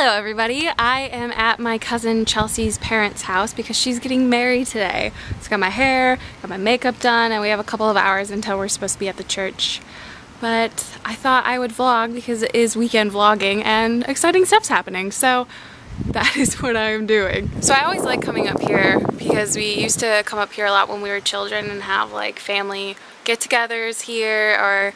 Hello everybody, I am at my cousin Chelsea's parents' house because she's getting married today. So I got my hair, got my makeup done, and we have a couple of hours until we're supposed to be at the church. But I thought I would vlog because it is weekend vlogging and exciting stuff's happening, so that is what I am doing. So I always like coming up here because we used to come up here a lot when we were children and have like family get-togethers here or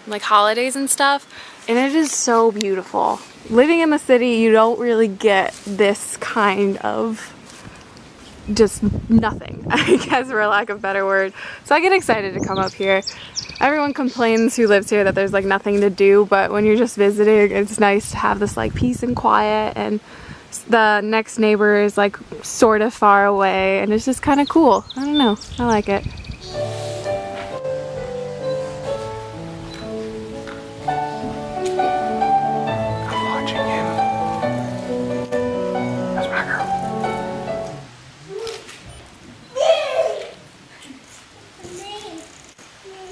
like holidays and stuff. And it is so beautiful. Living in the city, you don't really get this kind of just nothing, I guess, for lack of a better word. So I get excited to come up here. Everyone complains who lives here that there's like nothing to do, but when you're just visiting, it's nice to have this like peace and quiet, and the next neighbor is like sort of far away, and it's just kind of cool. I don't know, I like it.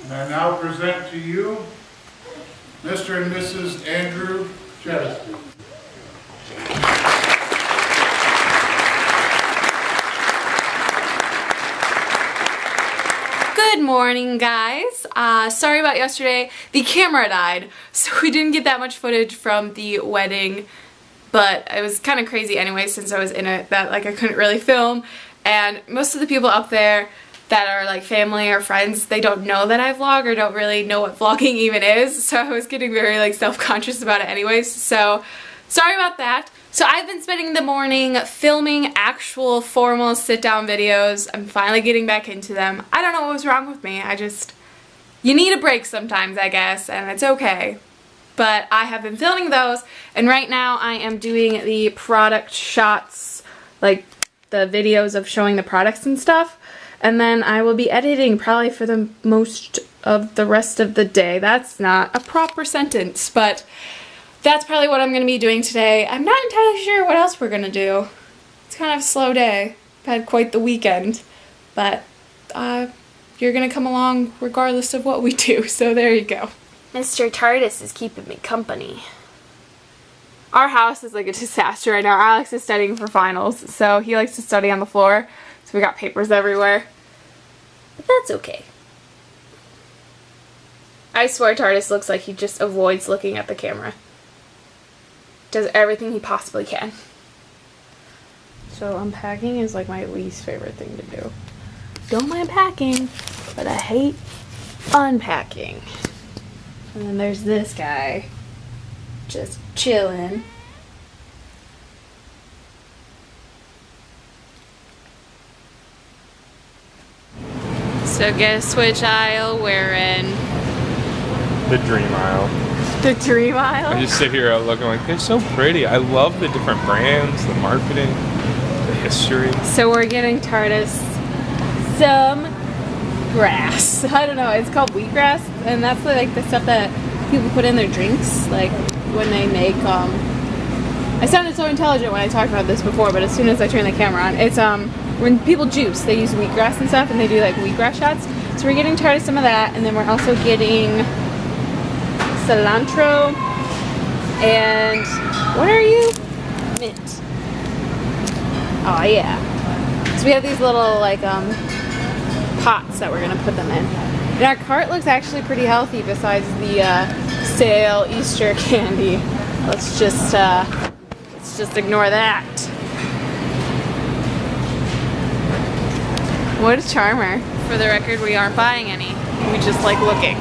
I now present to you Mr. and Mrs. Andrew Jettison. Good morning, guys. Sorry about yesterday. The camera died, so we didn't get that much footage from the wedding, but it was kind of crazy anyway since I was in it that like I couldn't really film, and most of the people up there that are like family or friends, they don't know that I vlog or don't really know what vlogging even is, so I was getting very like self-conscious about it anyways, so sorry about that. So I've been spending the morning filming actual formal sit-down videos. I'm finally getting back into them. I don't know what was wrong with me. You need a break sometimes, I guess, and it's okay. But I have been filming those, and right now I am doing the product shots, like the videos of showing the products and stuff. And then I will be editing probably for the most of the rest of the day. That's not a proper sentence, but that's probably what I'm going to be doing today. I'm not entirely sure what else we're going to do. It's kind of a slow day. I've had quite the weekend, but you're going to come along regardless of what we do, so there you go. Mr. TARDIS is keeping me company. Our house is like a disaster right now. Alex is studying for finals, so he likes to study on the floor, so we got papers everywhere. But that's okay. I swear TARDIS looks like he just avoids looking at the camera. Does everything he possibly can. So unpacking is like my least favorite thing to do. Don't mind packing, but I hate unpacking. And then there's this guy just chilling. So guess which aisle we're in? The dream aisle. The dream aisle? I just sit here looking like, they're so pretty. I love the different brands, the marketing, the history. So we're getting TARDIS some grass. I don't know, it's called wheatgrass, and that's like the stuff that people put in their drinks, like when they make, I sounded so intelligent when I talked about this before, but as soon as I turn the camera on, it's, when people juice, they use wheatgrass and stuff, and they do like wheatgrass shots. So we're getting TARDIS some of that, and then we're also getting cilantro, and what are you? Mint. Oh yeah. So we have these little like pots that we're gonna put them in. And our cart looks actually pretty healthy besides the stale Easter candy. Let's just ignore that. What a charmer. For the record, we aren't buying any. We just like looking.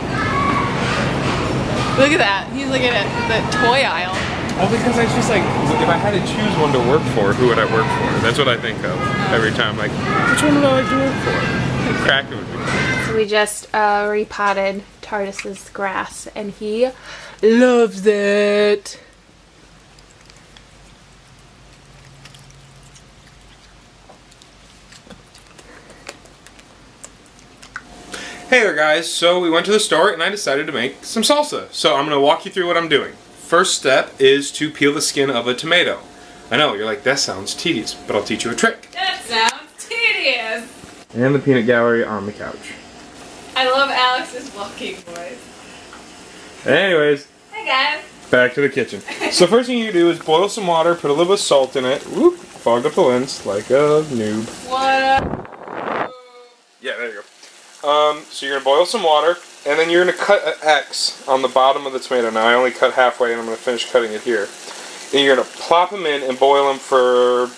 Look at that. He's looking at the toy aisle. Well, because I just like, if I had to choose one to work for, who would I work for? That's what I think of every time. Like, which one would I like to work for? Like, Kraken would be cool. So we just repotted TARDIS's grass, and he loves it. Hey there guys, so we went to the store and I decided to make some salsa. So I'm going to walk you through what I'm doing. First step is to peel the skin of a tomato. I know, you're like, that sounds tedious, but I'll teach you a trick. That sounds tedious. And the peanut gallery on the couch. I love Alex's walking voice. Anyways. Hey guys. Back to the kitchen. So first thing you do is boil some water, put a little bit of salt in it. Whoop, fogged up the lens like a noob. What? Yeah, there you go. So you're gonna boil some water, and then you're gonna cut an X on the bottom of the tomato. Now I only cut halfway, and I'm gonna finish cutting it here. And you're gonna plop them in and boil them for,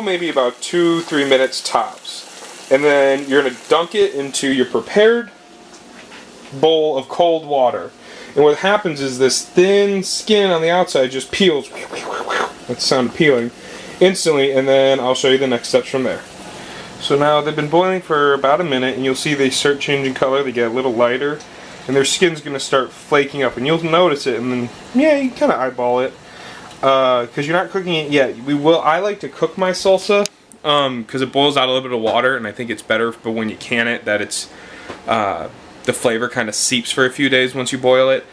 maybe about 2-3 minutes tops. And then you're gonna dunk it into your prepared bowl of cold water. And what happens is this thin skin on the outside just peels. That's the sound of peeling instantly, and then I'll show you the next steps from there. So now they've been boiling for about a minute, and you'll see they start changing color. They get a little lighter, and their skin's going to start flaking up, and you'll notice it. And then, yeah, you kind of eyeball it because you're not cooking it yet. I like to cook my salsa because it boils out a little bit of water, and I think it's better. But when you can it, that it's the flavor kind of seeps for a few days once you boil it.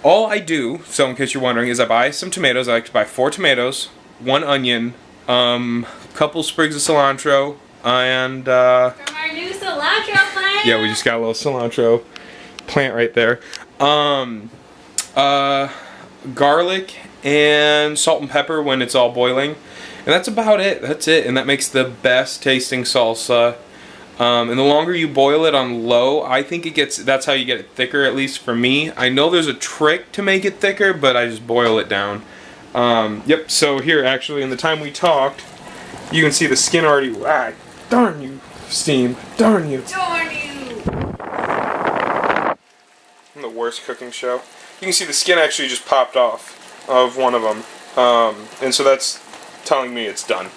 All I do, so in case you're wondering, is I buy some tomatoes. I like to buy 4 tomatoes, 1 onion, a couple sprigs of cilantro, and From our new cilantro plant. yeah, we just got a little cilantro plant right there. Garlic and salt and pepper when it's all boiling, and that's about it. That's it, and that makes the best tasting salsa. And the longer you boil it on low, I think that's how you get it thicker, at least for me. I know there's a trick to make it thicker, but I just boil it down. Yep, so here, actually, in the time we talked, you can see the skin already, darn you, steam, darn you. Darn you. I'm the worst cooking show. You can see the skin actually just popped off of one of them. And so that's telling me it's done.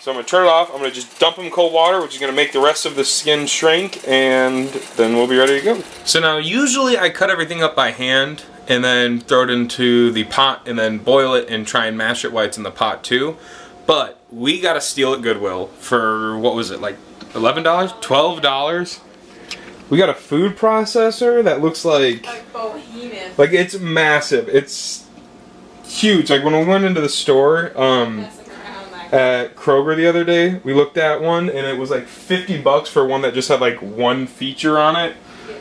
So I'm going to turn it off. I'm going to just dump them in cold water, which is going to make the rest of the skin shrink, and then we'll be ready to go. So now usually I cut everything up by hand and then throw it into the pot and then boil it and try and mash it while it's in the pot too. But we got a steal at Goodwill for, what was it, like $11? $12? We got a food processor that looks like behemoth. like it's massive. It's huge. Like when we went into the store, at Kroger the other day, we looked at one and it was like $50 for one that just had like one feature on it.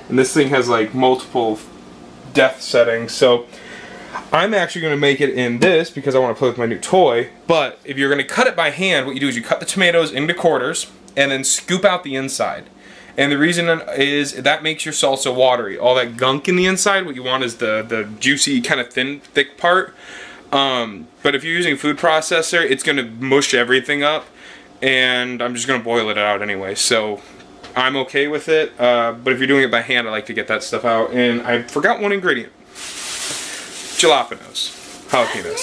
And this thing has like multiple depth settings. So I'm actually going to make it in this because I want to play with my new toy. But if you're going to cut it by hand, what you do is you cut the tomatoes into quarters and then scoop out the inside. And the reason is that makes your salsa watery. All that gunk in the inside, what you want is the juicy, kind of thin, thick part. But if you're using a food processor, it's going to mush everything up, and I'm just going to boil it out anyway, so I'm okay with it, but if you're doing it by hand, I like to get that stuff out, and I forgot one ingredient. Jalapenos. Jalapenos.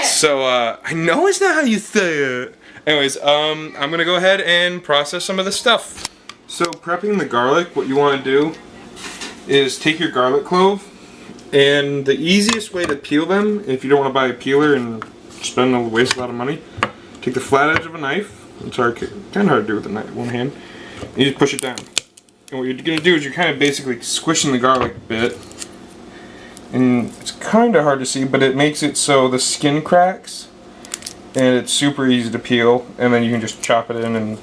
So, I know it's not how you say it. Anyways, I'm going to go ahead and process some of the stuff. So, prepping the garlic, what you want to do is take your garlic clove, and the easiest way to peel them, if you don't want to buy a peeler and waste a lot of money, take the flat edge of a knife. It's kind of hard to do with one hand. And you just push it down. And what you're going to do is you're kind of basically squishing the garlic a bit. And it's kind of hard to see, but it makes it so the skin cracks. And it's super easy to peel. And then you can just chop it in and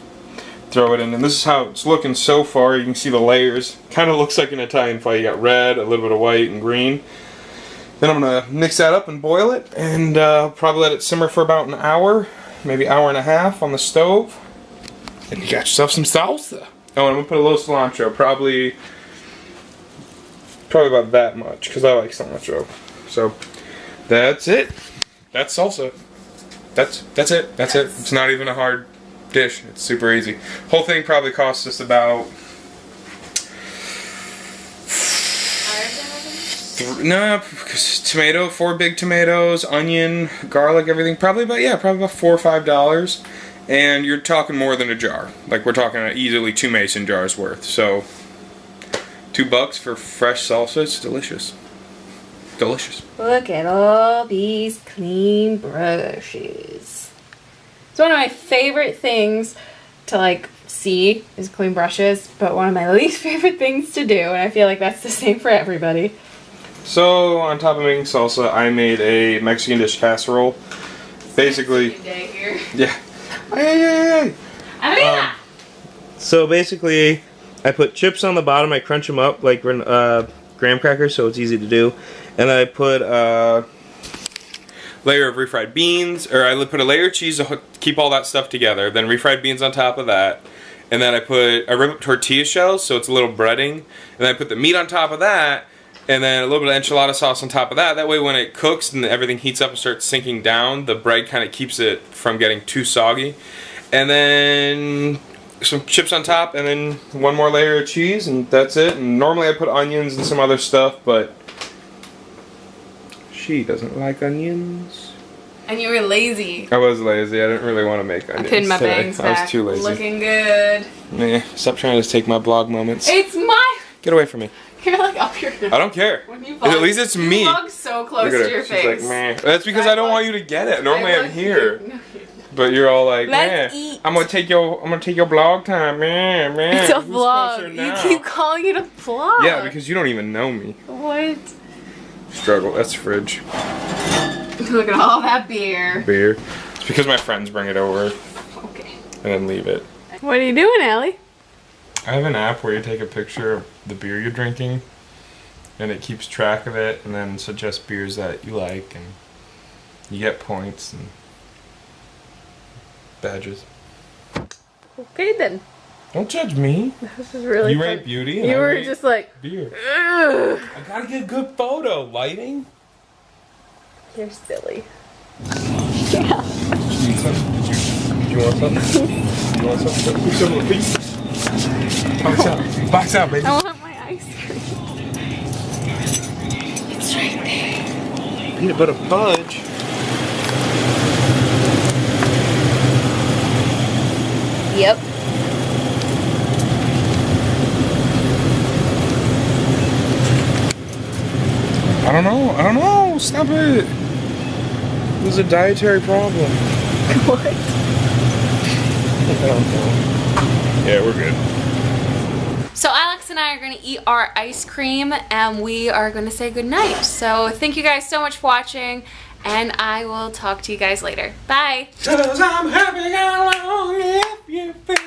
throw it in. And this is how it's looking so far. You can see the layers. Kind of looks like an Italian pie. You got red, a little bit of white, and green. Then I'm going to mix that up and boil it. And probably let it simmer for about an hour. Maybe hour and a half on the stove. And you got yourself some salsa. Oh, and I'm going to put a little cilantro. Probably about that much. Because I like cilantro. So, that's it. That's salsa. That's it. That's it. It's not even a hard dish. It's super easy. Whole thing probably costs us about tomato, 4 big tomatoes, onion, garlic, everything. Probably about $4 or $5. And you're talking more than a jar. Like we're talking easily 2 mason jars worth. So $2 for fresh salsa. It's delicious. Delicious. Look at all these clean brushes. It's one of my favorite things to see is clean brushes, but one of my least favorite things to do, and I feel like that's the same for everybody. So on top of making salsa, I made a Mexican dish casserole. Basically, Day here. yeah. Hey. So basically, I put chips on the bottom. I crunch them up like graham crackers, so it's easy to do. And I put a layer of refried beans, or I put a layer of cheese to keep all that stuff together, then refried beans on top of that. And then I rip up tortilla shells, so it's a little breading. And then I put the meat on top of that, and then a little bit of enchilada sauce on top of that. That way when it cooks and everything heats up and starts sinking down, the bread kind of keeps it from getting too soggy. And then some chips on top, and then one more layer of cheese, and that's it. And normally I put onions and some other stuff, but she doesn't like onions. And you were lazy. I was lazy. I didn't really want to make onions. I pinned my today. bangs I back. was too lazy. Looking good. Stop trying to take my vlog moments. It's my... Get away from me. You're like up here. I don't care. When you vlog, At least it's me. You vlog so close Look at to her. your She's face. like, meh. That's because I don't want you to get it. Normally I'm here. But you're all like, Let's meh. eat. I'm gonna take your vlog time, man. It's a vlog. You keep calling it a vlog. Yeah, because you don't even know me. What? Struggle. That's fridge. Look at all that beer. Beer. It's because my friends bring it over. Okay. And then leave it. What are you doing, Allie? I have an app where you take a picture of the beer you're drinking, and it keeps track of it, and then suggests beers that you like, and you get points and badges. Okay then. Don't judge me. This is really You fun. rate beauty, and You I were rate just like, beer. ugh. I gotta get a good photo. Lighting. You're silly. Did you want some? You want some? Give some of the piece. Box out. Box out, baby. I want my ice cream. It's right there. Peanut butter fudge. Yep. I don't know. Stop it. There's a dietary problem. What? I don't know. Yeah, we're good. So Alex and I are going to eat our ice cream and we are going to say goodnight. So thank you guys so much for watching and I will talk to you guys later. Bye. 'Cause I'm happy along if you feel